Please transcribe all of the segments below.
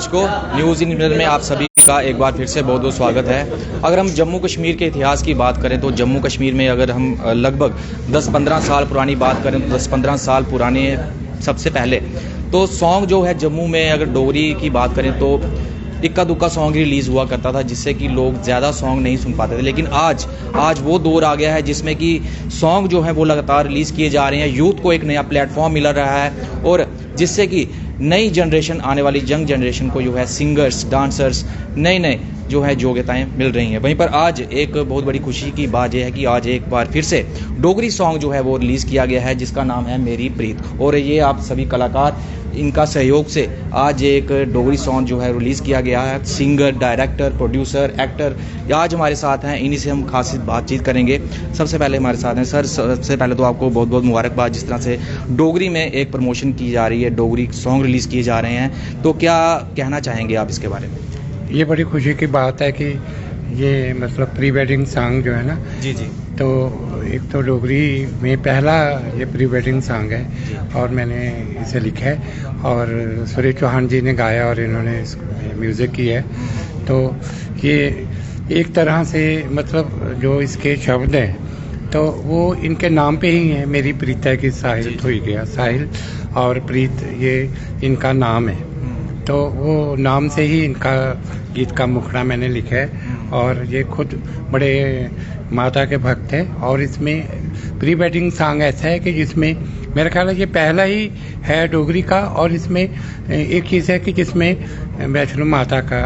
दर्शकों, न्यूज़ इन मिनट में आप सभी का एक बार फिर से बहुत बहुत स्वागत है। अगर हम जम्मू कश्मीर के इतिहास की बात करें तो जम्मू कश्मीर में अगर हम लगभग 10-15 साल पुरानी बात करें तो 10-15 साल पुराने सबसे पहले तो सॉन्ग जो है जम्मू में अगर डोगरी की बात करें तो इक्का दुक्का सॉन्ग रिलीज़ हुआ करता था, जिससे कि लोग ज़्यादा सॉन्ग नहीं सुन पाते थे। लेकिन आज वो दौर आ गया है जिसमें कि सॉन्ग जो है वो लगातार रिलीज़ किए जा रहे हैं। यूथ को एक नया प्लेटफॉर्म मिल रहा है और जिससे कि नई जनरेशन, आने वाली यंग जनरेशन को जो है सिंगर्स, डांसर्स, नए जो है योग्यताएं मिल रही हैं। वहीं पर आज एक बहुत बड़ी खुशी की बात यह है कि आज एक बार फिर से डोगरी सॉन्ग जो है वो रिलीज़ किया गया है, जिसका नाम है मेरी प्रीत। और ये आप सभी कलाकार, इनका सहयोग से आज एक डोगरी सॉन्ग जो है रिलीज़ किया गया है। सिंगर, डायरेक्टर, प्रोड्यूसर, एक्टर आज हमारे साथ हैं, इन्हीं से हम खास बातचीत करेंगे। सबसे पहले हमारे साथ हैं सर, सबसे पहले तो आपको बहुत बहुत मुबारकबाद, जिस तरह से डोगरी में एक प्रमोशन की जा रही है, डोगरी सॉन्ग रिलीज़ किए जा रहे हैं, तो क्या कहना चाहेंगे आप इसके बारे में? ये बड़ी खुशी की बात है कि ये मतलब प्री वेडिंग सॉन्ग जो है ना, जी, तो एक तो डोगरी में पहला ये प्री वेडिंग सॉन्ग है और मैंने इसे लिखा है और सुरेश चौहान जी ने गाया और इन्होंने इसको म्यूज़िक की है। तो ये एक तरह से मतलब जो इसके शब्द हैं तो वो इनके नाम पे ही है, मेरी प्रीत है कि साहिल हो ही गया, साहिल और प्रीत ये इनका नाम है। तो वो नाम से ही इनका गीत का मुखड़ा मैंने लिखा है और ये खुद बड़े माता के भक्त हैं। और इसमें प्री वेडिंग सॉन्ग ऐसा है कि जिसमें मेरा ख्याल है ये पहला ही है डोगरी का, और इसमें एक चीज़ है कि जिसमें वैष्णो माता का,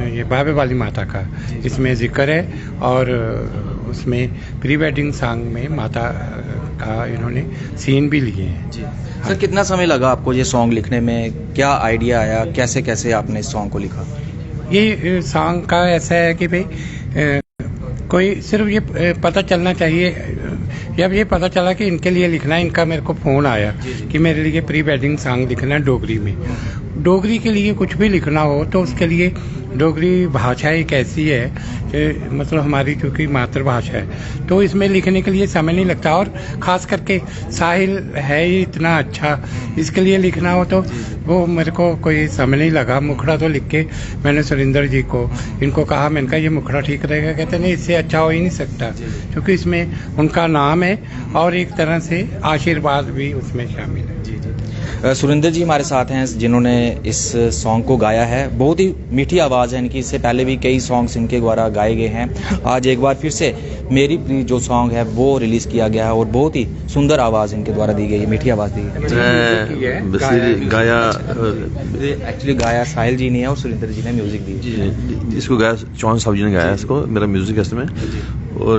ये बाबे वाली माता का इसमें जिक्र है और उसमें प्री वेडिंग सॉन्ग में माता का इन्होंने सीन भी लिए हैं। जी सर, कितना समय लगा आपको ये सॉन्ग लिखने में? क्या आइडिया आया, कैसे कैसे आपने इस सॉन्ग को लिखा? ये सॉन्ग का ऐसा है कि भाई कोई सिर्फ ये पता चलना चाहिए, जब ये पता चला कि इनके लिए लिखना है, इनका मेरे को फ़ोन आया कि मेरे लिए प्री वेडिंग सॉन्ग लिखना है डोगरी में। डोगरी के लिए कुछ भी लिखना हो तो उसके लिए डोगरी भाषा एक ऐसी है कि मतलब हमारी चूँकि मातृभाषा है तो इसमें लिखने के लिए समय नहीं लगता, और ख़ास करके साहिल है ही इतना अच्छा, इसके लिए लिखना हो तो वो मेरे को कोई समय नहीं लगा। मुखड़ा तो लिख के मैंने सुरेंद्र जी को, इनको कहा, मैंने कहा ये मुखड़ा ठीक रहेगा, कहते नहीं इससे अच्छा हो ही नहीं सकता, क्योंकि इसमें उनका नाम है और एक तरह से आशीर्वाद भी उसमें शामिल है। सुरेंद्र जी हमारे साथ हैं जिन्होंने इस सॉन्ग को गाया है। बहुत ही मीठी आवाज़ है इनकी, इससे पहले भी कई सॉन्ग्स इनके द्वारा गाए गए हैं। आज एक बार फिर से मेरी प्रीत जो सॉन्ग है वो रिलीज़ किया गया है और बहुत ही सुंदर आवाज़ इनके द्वारा दी गई है, मीठी आवाज़ दी गई है। एक्चुअली गाया साहिल जी ने है और सुरेंद्र जी ने म्यूज़िक दी। इसको गाया चौहान साहब जी ने गाया, इसको मेरा म्यूज़िक इसमें, और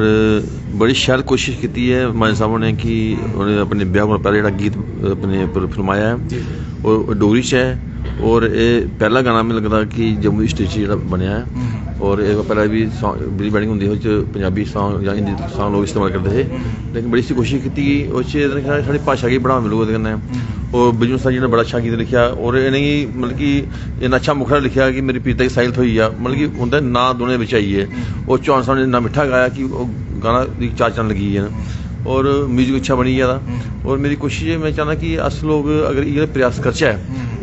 बड़ी शैल कोशिश की है मां साहब ने कि उन्हें अपने ब्याह को पहले जो गीत अपने पर फिल्माया है और डोगरी च है। और ये पहला गाना मैं लगता कि जम्मू स्टेज जो बनया है, और एक पहले भी प्री वेडिंग होंगी पंजाबी सॉन्ग या हिंदी सॉन्ग लोग इस्तेमाल करते थे, लेकिन बड़ी सी कोशिश की साड़ी भाषा की बढ़ावा मिलूगा कन्नै। और बिजनेस जी ने बड़ा अच्छा गीत लिखा और इन्हें मतलब कि इन्ना अच्छा मुखड़ा लिखा कि मेरी प्रीत साहिल थोई आ, मतलब कि उनका ना दोनों बिच आई है। और चौहान साहब ने इन्ना मिठा गाया कि गाना की चार चन लगी है और म्यूजिक अच्छा बनी गया। और मेरी कोशिश है, मैं चाहना कि अस लोग अगर ये प्रयास करचे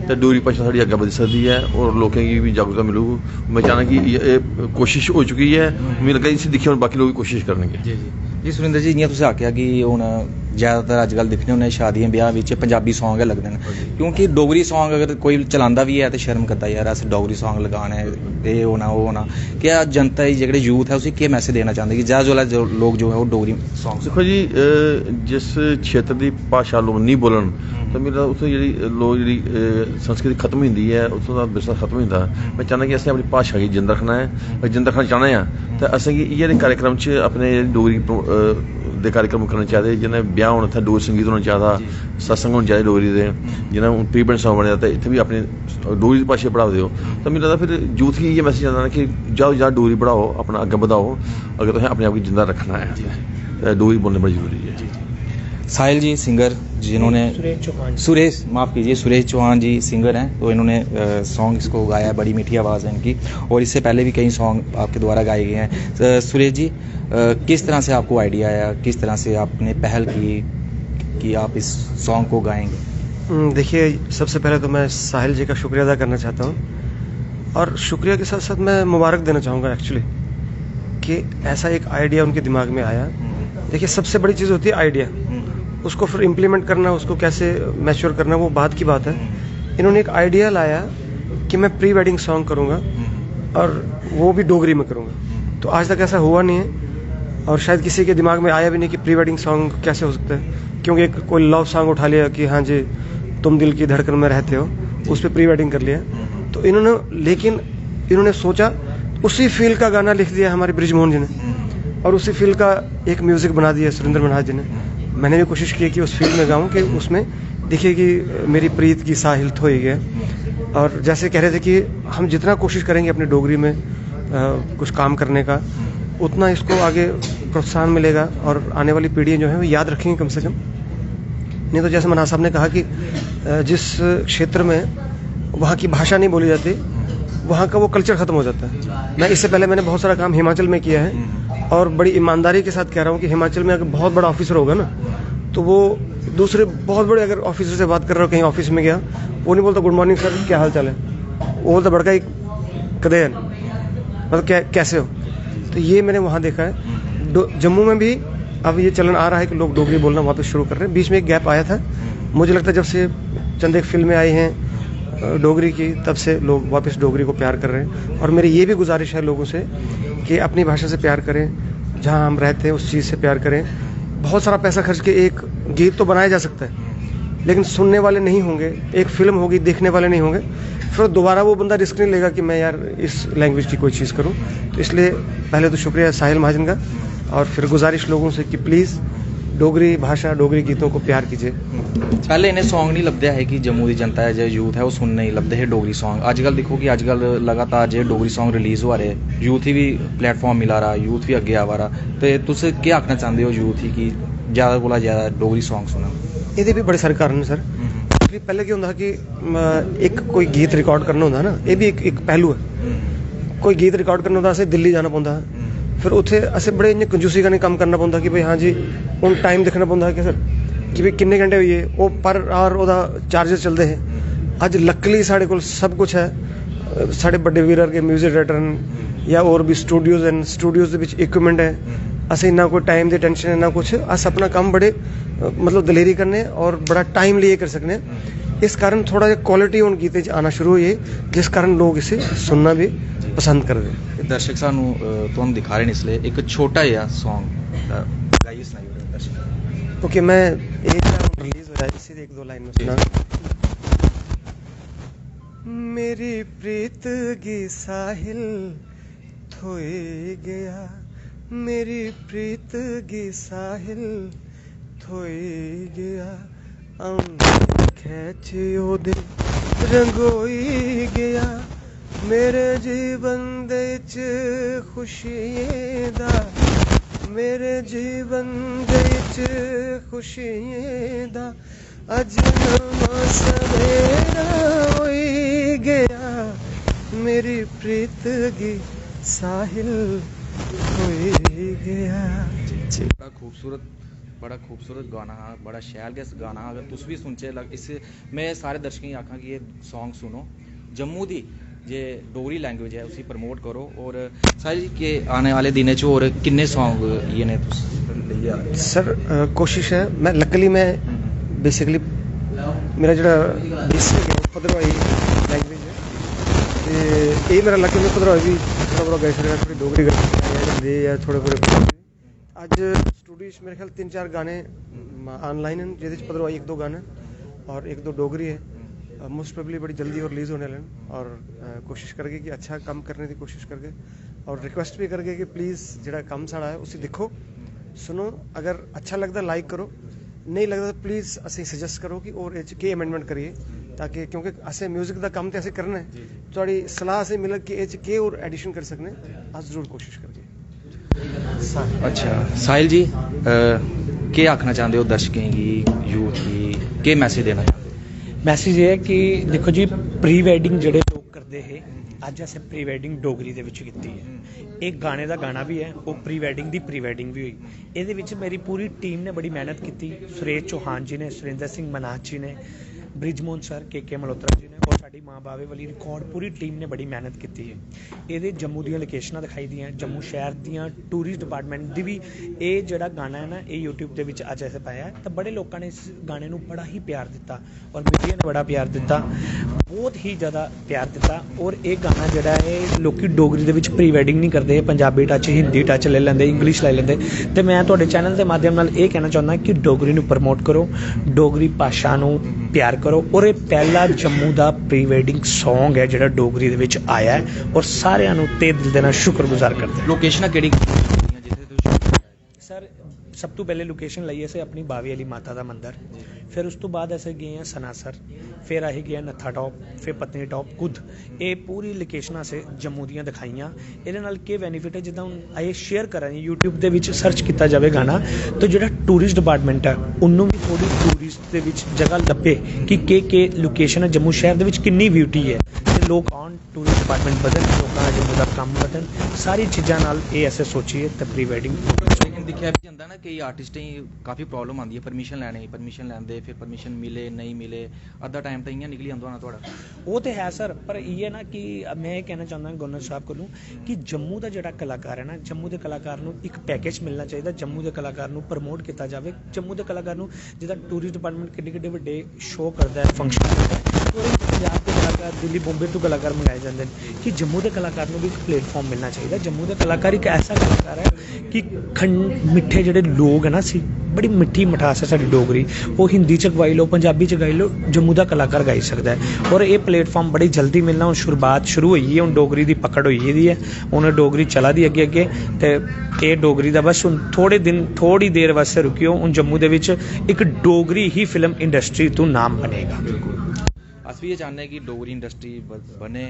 तो डोगरी भाषा साड़ी अग्गे बढ़ सकती है और लोगों की भी जागरूकता मिलूगी। मैं चाहना कि ये कोशिश हो चुकी है, मुझे लगता है इसे दिखे और बाकी लोग भी कोशिश करनगे। जी सुरेंद्र जी, जियां तुसीं आखिया कि हुण ज़्यादातर अजकल दिक्खने होन्ने शादियां ब्याह विच पंजाबी सॉन्ग गै लगदे न, क्योंकि डोगरी सॉन्ग अगर कोई चलांदा भी है तो शर्म करदा यार अस डोगरी सॉन्ग लगाने, ये होना वो होना। क्या जनता जेह्ड़े यूथ है उसी केह् मैसेज देना चाहते कि ज़्यादा जो लोग जो है वो डोगरी सॉन्ग? देखो जी, जिस क्षेत्र की भाषा लोग नहीं बोलन तो मेरा उत्थों जी लोग जी संस्कृति खत्म होंदी है, उत्थों का विरसा खत्म होता। मैं चाहना कि असें अपनी भाषा की जिंदा रखना है, जिंदा रखना चाहते हैं तो असें इ'यै कार्यक्रम च अपने डोगरी दे कार्यक्रम करने चाहिए, जिन्हें ब्याह होना था डोगरी संगीत होना चाहिए, सत्संग होने चाहिए डोगरी दे, जिन्हें हूँ प्री वेडिंग सॉन्ग बने इतने भी अपनी डोगरी भाषा बढ़ाओ दो। तो मेरा लगता फिर यूथ की ये मैसेज आता है कि जाओ जाओ डोगरी बढ़ाओ, अपना अग्गे बढ़ाओ, अगर तुसें अपने आप की जिंदा रखना है डोगरी बोलना बड़ी जरूरी है। साहिल जी सिंगर जिन्होंने सुरेश चौहान जी सिंगर हैं, तो इन्होंने सॉन्ग इसको गाया है, बड़ी मीठी आवाज़ है इनकी और इससे पहले भी कई सॉन्ग आपके द्वारा गाए गए हैं। सुरेश जी, किस तरह से आपको आइडिया आया, किस तरह से आपने पहल की कि आप इस सॉन्ग को गाएंगे? देखिए, सबसे पहले तो मैं साहिल जी का शुक्रिया अदा करना चाहता हूँ और शुक्रिया के साथ साथ मैं मुबारक देना चाहूँगा एक्चुअली कि ऐसा एक आइडिया उनके दिमाग में आया। देखिए सबसे बड़ी चीज़ होती है आइडिया, उसको फिर इम्प्लीमेंट करना, उसको कैसे मैच्योर करना वो बात की बात है। इन्होंने एक आइडिया लाया कि मैं प्री वेडिंग सॉन्ग करूँगा और वो भी डोगरी में करूँगा। तो आज तक ऐसा हुआ नहीं है और शायद किसी के दिमाग में आया भी नहीं कि प्री वेडिंग सॉन्ग कैसे हो सकता है, क्योंकि एक कोई लव सॉन्ग उठा लिया कि हाँ जी तुम दिल की धड़कन में रहते हो, उस पर प्री वेडिंग कर लिया। तो इन्होंने सोचा उसी फील का गाना लिख दिया हमारे ब्रिजमोहन जी ने और उसी फील का एक म्यूजिक बना दिया सुरेंद्र मनहास जी ने। मैंने भी कोशिश की कि उस फील में गाऊं कि उसमें दिखे कि मेरी प्रीत की साहिल थोई गया। और जैसे कह रहे थे कि हम जितना कोशिश करेंगे अपनी डोगरी में कुछ काम करने का, उतना इसको आगे प्रोत्साहन मिलेगा और आने वाली पीढ़ियाँ जो हैं वो याद रखेंगी कम से कम। नहीं तो जैसे मनहास साहब ने कहा कि जिस क्षेत्र में वहाँ की भाषा नहीं बोली जाती वहाँ का वो कल्चर ख़त्म हो जाता है। मैं इससे पहले मैंने बहुत सारा काम हिमाचल में किया है और बड़ी ईमानदारी के साथ कह रहा हूँ कि हिमाचल में अगर बहुत बड़ा ऑफिसर होगा ना तो वो दूसरे बहुत बड़े अगर ऑफिसर से बात कर रहा हो, कहीं ऑफिस में गया, वो नहीं बोलता गुड मॉर्निंग सर क्या हाल चाल है, वो बोलता बड़का ही कदे मतलब कैसे हो। तो ये मैंने वहाँ देखा है। जम्मू में भी अब ये चलन आ रहा है कि लोग डोगरी बोलना वापस शुरू कर रहे हैं। बीच में एक गैप आया था, मुझे लगता है जब से चंद एक फिल्में आई हैं डोगरी की, तब से लोग वापस डोगरी को प्यार कर रहे हैं। और मेरी ये भी गुजारिश है लोगों से कि अपनी भाषा से प्यार करें, जहाँ हम रहते हैं उस चीज़ से प्यार करें। बहुत सारा पैसा खर्च के एक गीत तो बनाया जा सकता है, लेकिन सुनने वाले नहीं होंगे, एक फिल्म होगी देखने वाले नहीं होंगे, फिर दोबारा वो बंदा रिस्क नहीं लेगा कि मैं यार इस लैंग्वेज की कोई चीज़ करूँ। तो इसलिए पहले तो शुक्रिया साहिल महाजन का और फिर गुजारिश लोगों से कि प्लीज़ डोगरी भाषा डोगरी गीतों को प्यार कीजिए। पहले इन्हें सॉन्ग नहीं लगता है कि जम्मू की जनता है जो यूथ है वो सुन नहीं लगते है डोगरी सॉन्ग। आजकल देखो कि आजकल लगातार जो डोगरी सॉन्ग रिलीज हो रहे, यूथ ही भी प्लेटफॉर्म मिला रहा, यूथ भी अगे आवा रहा। तो तुस क्या आखना चाहते हो यूथ ही कि ज़्यादा कोला ज़्यादा डोगरी सॉन्ग सुना? ये भी बड़े सारे कारण सर। पहले क्या होता कि एक कोई गीत रिकॉर्ड करना होता ना, ये भी एक पहलू है। कोई गीत रिकॉर्ड करना होता असें दिल्ली जाना पौंदा, फिर उत्थे असें बड़े इ'यां कंजूसी कन्नै काम करना पौंदा कि भाई हाँ जी हूँ टाइम देखना पौंदा कि सर कि भाई किन्ने घंटे होइए, वो पर आवर ओदा चार्जेस चलते हैं। अज लकली साढ़े कोल सब कुछ है, साढ़े बड़े वीर के म्यूजिक डायरेक्टर न या और भी स्टूडियोज हैं, स्टूडियोज दे विच इक्विपमेंट है, असें इन्ना कोई टाइम दी टेंशन है ना कुछ, अस अपना काम बड़े मतलब दलेरी करने और बड़ा टाइम लिए कर सकने। इस कारण थोड़ा जिहा क्वालिटी हुण गीतें च आना शुरू हुई, जिस कारण लोग इसे सुनना भी पसंद कर रहे हैं। दर्शक सानू तुम दिखा रहे हैं, इसलिए एक छोटा जिहा सॉन्ग गाइए सुनाइए दर्शक। ओके, मैं एक रिलीज हो रहा है, इसी एक दो लाइन में सुना। मेरी प्रीत गी साहिल थोए गया, मेरी प्रीत गी साहिल थोए गया, खैचियो दे रंगोई गया, मेरे जीवन दे च खुशियां दा, मेरे जीवन दे च खुशियां दा अज नवा सवेरा होई गया, मेरी प्रीत गी साहिल होई गया। बड़ा खूबसूरत गाना है, बड़ा शैल गै गाना। अगर तुस भी सुनचे इस मैं सारे दर्शकों आखा कि ये सॉन्ग सुनो, जम्मू दी जे डोगरी लैंग्वेज है उसी प्रमोट करो। और सारी के आने वाले दिनों च और किन्ने सॉन्ग ये ने तुस लेइयै आ रहे? सर कोशिश है, मैं लकली मैं बेसिकली मेरा जो बेसिक है भद्रवाही लैंग्वेज है, ये मेरा लकली में भद्रवाही भी थोड़ा बड़ा गए थोड़ी डोगरी गए या थोड़े बड़े अज स्टूडियो मेरे ख्याल 3-4 गाने ऑनलाइन हैं, जिहदे च भद्रवाही 1-2 गाने और 1-2 डोगरी है। मोस्ट प्रोबेबली बड़ी जल्दी और रिलीज होने वाले और कोशिश करगे कि अच्छा काम करने की कोशिश करगे और रिक्वेस्ट भी करगे कि प्लीज़ जिहड़ा काम साड़ा है उसे देखो सुनो, अगर अच्छा लगता लाइक करो, नहीं लगता तो प्लीज़ असें सजेस्ट करो कि और एच के अमेंडमेंट करिए, ताकि क्योंकि असें म्यूजिक का काम तो असें करना है, थोड़ी सलाह असें मिले कि एच के और एडिशन कर सकने, अस जरूर कोशिश करगे। अच्छा साहिल जी, क्या आखना चाहते हो दर्शकों की, यूथ की, क्या मैसेज देना चाहते? मैसेज ये है कि देखो जी, प्री वेडिंग जेडे लोग करते हैं अज असें प्री वेडिंग डोगरी दे विच कीती है। एक गाने का गाना भी है, वो प्री वेडिंग दी प्री वेडिंग भी हुई। ये विच मेरी पूरी टीम ने बड़ी मेहनत की, सुरेश चौहान जी ने, सुरेंद्र सिंह मनहास जी ने, ब्रिजमोहन सर, के मल्होत्रा जी ने और ਸਾਡੀ ਮਾਂ ਬਾਵੇ ਵਾਲੀ ਰਿਕਾਰਡ ਪੂਰੀ ਟੀਮ ਨੇ ਬੜੀ ਮਿਹਨਤ ਕੀਤੀ ਹੈ। ਇਹਦੇ ਜੰਮੂ ਦੀਆਂ ਲੋਕੇਸ਼ਨਾਂ ਦਿਖਾਈ ਦੀਆਂ, ਜੰਮੂ ਸ਼ਹਿਰ ਦੀਆਂ ਟੂਰਿਸਟ ਡਿਪਾਰਟਮੈਂਟ ਦੀ ਵੀ। ਇਹ ਜਿਹੜਾ ਗਾਣਾ ਹੈ ਨਾ, ਇਹ YouTube ਦੇ ਵਿੱਚ ਅੱਜ ਐਸੇ ਪਾਇਆ ਤਾਂ ਬੜੇ ਲੋਕਾਂ ਨੇ ਇਸ ਗਾਣੇ ਨੂੰ ਬੜਾ ਹੀ ਪਿਆਰ ਦਿੱਤਾ ਔਰ ਮੀਡੀਆ ਨੇ ਬੜਾ ਪਿਆਰ ਦਿੱਤਾ, ਬਹੁਤ ਹੀ ਜ਼ਿਆਦਾ ਪਿਆਰ ਦਿੱਤਾ। ਔਰ ਇਹ ਗਾਣਾ ਜਿਹੜਾ ਹੈ ਲੋਕੀ ਡੋਗਰੀ ਦੇ ਵਿੱਚ ਪ੍ਰੀ ਵੈਡਿੰਗ ਨਹੀਂ ਕਰਦੇ, ਪੰਜਾਬੀ ਟੱਚ, ਹਿੰਦੀ ਟੱਚ ਲੈ ਲੈਂਦੇ, ਇੰਗਲਿਸ਼ ਲੈ ਲੈਂਦੇ। ਤੇ ਮੈਂ ਤੁਹਾਡੇ ਚੈਨਲ ਦੇ ਮਾਧਿਅਮ ਨਾਲ ਇਹ ਕਹਿਣਾ ਚਾਹੁੰਦਾ ਕਿ ਡੋਗਰੀ ਨੂੰ ਪ੍ਰਮੋਟ ਕਰੋ, ਡੋਗਰੀ ਭਾਸ਼ਾ ਨੂੰ ਪਿਆਰ ਕਰੋ। ਔਰ ਇਹ ਪਹਿਲਾ ਜੰਮੂ ਦਾ ਪ੍ਰੀ ਵੈਡਿੰਗ ਸੌਂਗ ਹੈ ਜਿਹੜਾ ਡੋਗਰੀ ਦੇ ਵਿੱਚ ਆਇਆ ਹੈ ਔਰ ਸਾਰਿਆਂ ਨੂੰ ਤੇ ਦਿਲ ਦੇ ਨਾਲ ਸ਼ੁਕਰਗੁਜ਼ਾਰ ਕਰਦੇ ਹਾਂ। ਲੋਕੇਸ਼ਨਾਂ ਕਿਹੜੀ ਸਰ ਸਭ ਤੋਂ ਪਹਿਲੇ ਲੋਕੇਸ਼ਨ ਲਈ ਅਸੀਂ ਆਪਣੀ ਬਾਵੇ ਵਾਲੀ ਮਾਤਾ ਦਾ ਮੰਦਿਰ, ਫਿਰ ਉਸ ਤੋਂ ਬਾਅਦ ਅਸੀਂ ਗਏ ਹਾਂ ਸਨਾਸਰ, ਫਿਰ ਅਸੀਂ ਗਏ ਨੱਥਾ ਟੌਪ, ਫਿਰ ਪਤਨੀ ਟੌਪ ਕੁਦ। ਇਹ ਪੂਰੀ ਲੋਕੇਸ਼ਨਾਂ ਅਸੀਂ ਜੰਮੂ ਦੀਆਂ ਦਿਖਾਈਆਂ। ਇਹਦੇ ਨਾਲ ਕੀ ਬੈਨੀਫਿਟ ਹੈ, ਜਿੱਦਾਂ ਹੁਣ ਇਹ ਸ਼ੇਅਰ ਕਰਾਂਗੇ YouTube ਦੇ ਵਿੱਚ ਸਰਚ ਕੀਤਾ ਜਾਵੇ ਗਾਣਾ, ਤਾਂ ਜਿਹੜਾ ਟੂਰਿਸਟ ਡਿਪਾਰਟਮੈਂਟ ਹੈ ਉਹਨੂੰ ਵੀ ਥੋੜੀ ਟੂਰਿਸਟ ਦੇ ਵਿੱਚ ਜਗ੍ਹਾ ਲੱਭੇ ਕਿ ਲੋਕੇਸ਼ਨ ਹੈ ਜੰਮੂ ਸ਼ਹਿਰ ਦੇ ਵਿੱਚ ਕਿੰਨੀ ਬਿਊਟੀ ਹੈ, ਤੇ ਲੋਕ ਆਉਣ, ਟੂਰਿਸਟ ਡਿਪਾਰਟਮੈਂਟ ਵਧਣ, ਲੋਕਾਂ ਦਾ ਜੰਮੂ ਦਾ ਕੰਮ ਵਧਣ, ਸਾਰੀ ਚੀਜ਼ਾਂ ਨਾਲ ਇਹ ਐਸੇ ਸੋਚੀਏ ਤਾਂ ਪ੍ਰੀ ਵੈਡਿੰਗ। ਲੇਕਿਨ ਦੇਖਿਆ ਵੀ ਜਾਂਦਾ ਨਾ ਕਈ ਆਰਟਿਸਟਾਂ ਹੀ ਕਾਫੀ ਪ੍ਰੋਬਲਮ ਆਉਂਦੀ ਹੈ ਪਰਮਿਸ਼ਨ ਲੈਂਦੇ, ਫਿਰ ਪਰਮਿਸ਼ਨ ਮਿਲੇ ਨਹੀਂ ਮਿਲੇ, ਅੱਧਾ ਟਾਈਮ ਤਾਂ ਇਆਂ ਨਿਕਲੀ ਜਾਂਦਾ ਹੋਣਾ ਤੁਹਾਡਾ। ਉਹ ਤੇ ਹੈ ਸਰ, ਪਰ ਇਹ ਹੈ ਨਾ ਕਿ ਮੈਂ ਇਹ ਕਹਿਣਾ ਚਾਹੁੰਦਾ ਗਵਰਨਰ ਸਾਹਿਬ ਕੋਲੋਂ ਕਿ ਜੰਮੂ ਦਾ ਜਿਹੜਾ ਕਲਾਕਾਰ ਹੈ ਨਾ, ਜੰਮੂ ਦੇ ਕਲਾਕਾਰ ਨੂੰ ਇੱਕ ਪੈਕੇਜ ਮਿਲਣਾ ਚਾਹੀਦਾ, ਜੰਮੂ ਦੇ ਕਲਾਕਾਰ ਨੂੰ ਪ੍ਰਮੋਟ ਕੀਤਾ ਜਾਵੇ। ਜੰਮੂ ਦੇ ਕਲਾਕਾਰ ਨੂੰ ਜਿੱਦਾਂ ਟੂਰਿਸਟ ਡਿਪਾਰਟਮੈਂਟ ਕਿੱਡੇ ਵੱਡੇ ਸ਼ੋਅ ਕਰਦਾ ਹੈ, ਫੰਕਸ਼ਨ ਕਰਦਾ ਹੈ, ਪੰਜਾਬ ਦੇ ਕਲਾਕਾਰ ਦਿੱਲੀ ਬੰਬੇ ਤੋਂ ਕਲਾਕਾਰ ਮੰਗਾਏ ਜਾਂਦੇ ਨੇ, ਕਿ ਜੰਮੂ ਦੇ ਕਲਾਕਾਰ ਨੂੰ ਵੀ ਇੱਕ ਪਲੇਟਫਾਰਮ ਮਿਲਣਾ ਚਾਹੀਦਾ। ਜੰਮੂ ਦੇ ਕਲਾਕਾਰ ਇੱਕ ਐਸਾ ਕਲਾਕਾਰ ਹੈ ਕਿ ਮਿੱਠੇ ਜਿਹੜੇ ਲੋਕ ਹੈ ਨਾ, ਸੀ ਬੜੀ ਮਿੱਠੀ ਮਿਠਾਸ ਹੈ ਸਾਡੀ ਡੋਗਰੀ, ਉਹ ਹਿੰਦੀ ਚ ਗਾਈ ਲਓ, ਪੰਜਾਬੀ ਚ ਗਾਈ ਲਓ, ਜੰਮੂ ਦਾ ਕਲਾਕਾਰ ਗਾਈ ਸਕਦਾ ਹੈ। ਔਰ ਇਹ ਪਲੇਟਫਾਰਮ ਬੜੀ ਜਲਦੀ ਮਿਲਣਾ। ਹੁਣ ਸ਼ੁਰੂਆਤ ਸ਼ੁਰੂ ਹੋਈ ਹੈ, ਹੁਣ ਡੋਗਰੀ ਦੀ ਪਕੜ ਹੋਈ ਦੀ ਹੈ, ਹੁਣ ਡੋਗਰੀ ਚਲਾ ਦੀ ਅੱਗੇ ਤੇ ਇਹ ਡੋਗਰੀ ਦਾ ਬਸ ਹੁਣ ਥੋੜੀ ਦੇਰ ਵਾਸਤੇ ਰੁਕਿਓ। ਹੁਣ ਜੰਮੂ ਦੇ ਵਿੱਚ ਇੱਕ ਡੋਗਰੀ ਹੀ ਫਿਲਮ ਇੰਡਸਟਰੀ ਤੋਂ ਨਾਮ ਬਣੇਗਾ। अस भी ये चाहते हैं कि डोगरी इंडस्ट्री बने,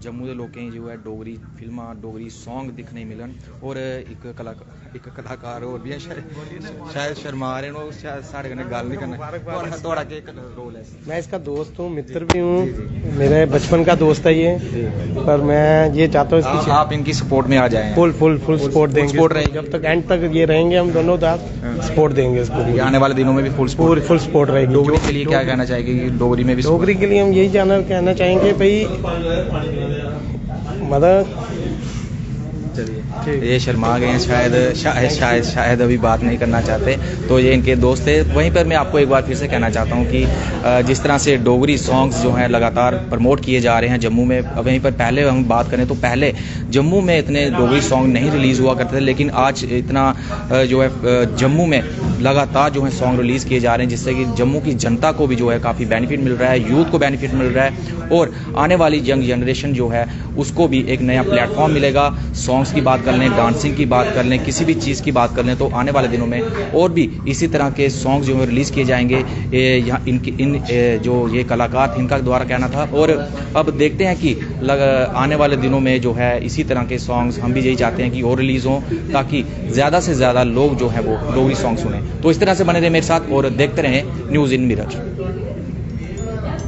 जम्मू के लोगों जो है डोगरी फिल्मां, डोगरी सॉन्ग दिखने मिलन। और एक कलाकार और भी शायद शर्मा रहे हो, साढ़े कन्नै गल नहीं करना। थोड़ा क्या रोल है? मैं इसका दोस्त हूँ, मित्र भी हूँ, मेरे बचपन का दोस्त है ये। पर मैं ये चाहता हूँ इसकी आप इनकी सपोर्ट में आ जाएं। फुल सपोर्ट देंगे, सपोर्ट रहेगी जब तक एंड तक ये रहेंगे, हम दोनों सपोर्ट देंगे इसको। आने वाले दिनों में भी फुल सपोर्ट रहेगी। डोगरी के लिए क्या कहना चाहेंगे? डोगरी में भी डोगरी के लिए हम यही कहना चाहेंगे भाई, मतलब ये शर्मा गए हैं, शायद अभी बात नहीं करना चाहते, तो ये इनके दोस्त थे। वहीं पर मैं आपको एक बार फिर से कहना चाहता हूँ कि जिस तरह से डोगरी सॉन्ग्स जो हैं लगातार प्रमोट किए जा रहे हैं जम्मू में। वहीं पर पहले हम बात करें तो पहले जम्मू में इतने डोगरी सॉन्ग नहीं रिलीज़ हुआ करते थे, लेकिन आज इतना जो है जम्मू में लगातार जो है सॉन्ग रिलीज़ किए जा रहे हैं, जिससे कि जम्मू की जनता को भी जो है काफ़ी बेनिफिट मिल रहा है, यूथ को बेनिफिट मिल रहा है, और आने वाली यंग जनरेशन जो है उसको भी एक नया प्लेटफॉर्म मिलेगा। सॉन्ग्स की बात कर लें, डांसिंग की बात कर लें, किसी भी चीज़ की बात कर लें, तो आने वाले दिनों में और भी इसी तरह के सॉन्ग जो है रिलीज़ किए जाएंगे। यहाँ जो ये कलाकार थे इनका द्वारा कहना था, और अब देखते हैं कि आने वाले दिनों में जो है इसी तरह के सॉन्ग्स हम भी यही चाहते हैं कि और रिलीज़ हों, ताकि ज़्यादा से ज़्यादा लोग जो हैं वो डोगरी सॉन्ग सुनें। तो इस तरह से बने रहे मेरे साथ और देखते रहें न्यूज़ इन मिरर।